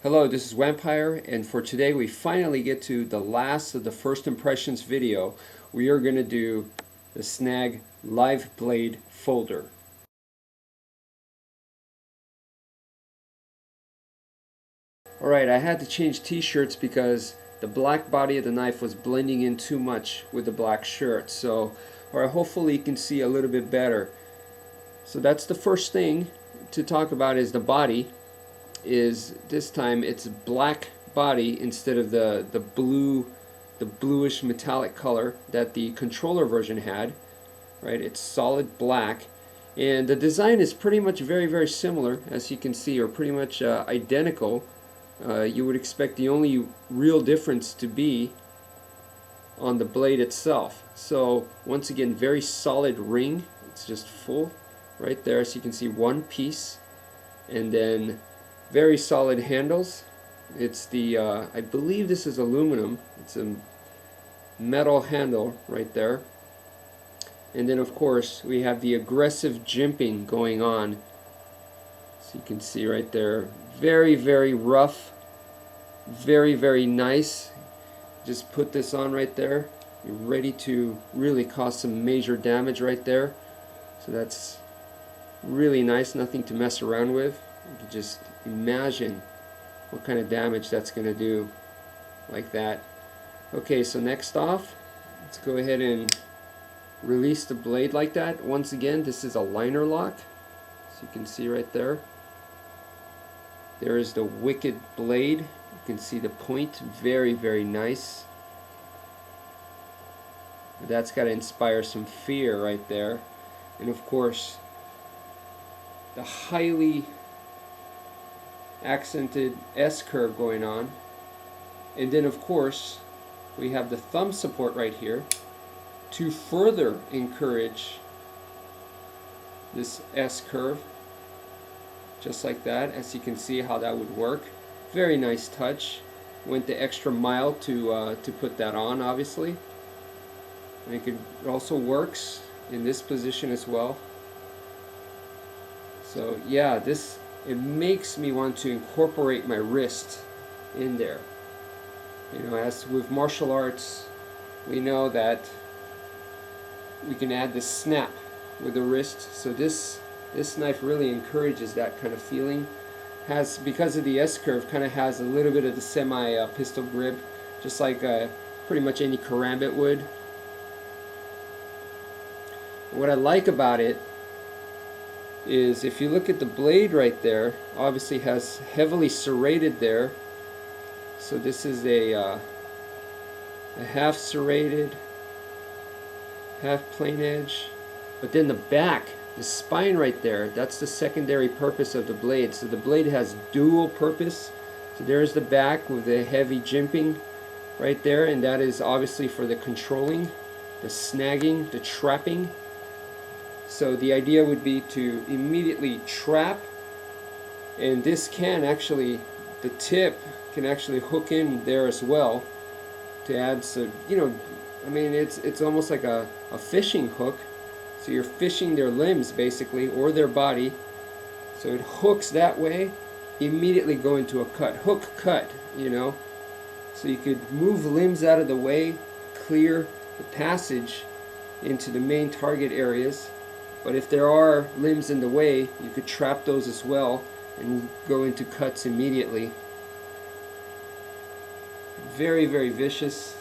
Hello, this is Vampire, and for today we finally get to the last of the first impressions video. We are going to do the Snag Live Blade Folder. Alright, I had to change t-shirts because the black body of the knife was blending in too much with the black shirt. So, hopefully you can see a little bit better. So that's the first thing to talk about is the body. Is this time it's black body instead of the bluish metallic color that the controller version had, right? It's solid black, and the design is pretty much very similar, as you can see, or pretty much identical. You would expect the only real difference to be on the blade itself. So once again, very solid ring. It's just full right there, so you can see one piece, and then very solid handles. It's the I believe this is aluminum. It's a metal handle right there. And then of course we have the aggressive jimping going on. So you can see right there, very rough, very nice. Just put this on right there. You're ready to really cause some major damage right there. So that's really nice, nothing to mess around with. You can just imagine what kind of damage that's going to do like that. Okay, so next off, let's go ahead and release the blade like that. Once again, this is a liner lock, so you can see right there. There is the wicked blade. You can see the point, very nice. That's got to inspire some fear right there. And of course, the highly accented S-curve going on. And then of course we have the thumb support right here to further encourage this S-curve, just like that. As you can see how that would work. Very nice touch. Went the extra mile to put that on, obviously. And it also works in this position as well. So yeah, it makes me want to incorporate my wrist in there. You know, as with martial arts, we know that we can add this snap with the wrist. So this knife really encourages that kind of feeling. Has, because of the S-curve, kind of has a little bit of the semi pistol grip, just like pretty much any karambit would. What I like about it is, if you look at the blade right there, obviously has heavily serrated there. So this is a half serrated, half plain edge. But then the back, the spine right there, that's the secondary purpose of the blade. So the blade has dual purpose. So there's the back with the heavy jimping right there, and that is obviously for the controlling, the snagging, the trapping. So the idea would be to immediately trap, and this can actually, the tip can actually hook in there as well to add some, you know, I mean, it's almost like a fishing hook. So you're fishing their limbs basically, or their body. So it hooks that way, immediately go into a cut, hook cut, you know. So you could move limbs out of the way, clear the passage into the main target areas. But if there are limbs in the way, you could trap those as well and go into cuts immediately. Very vicious.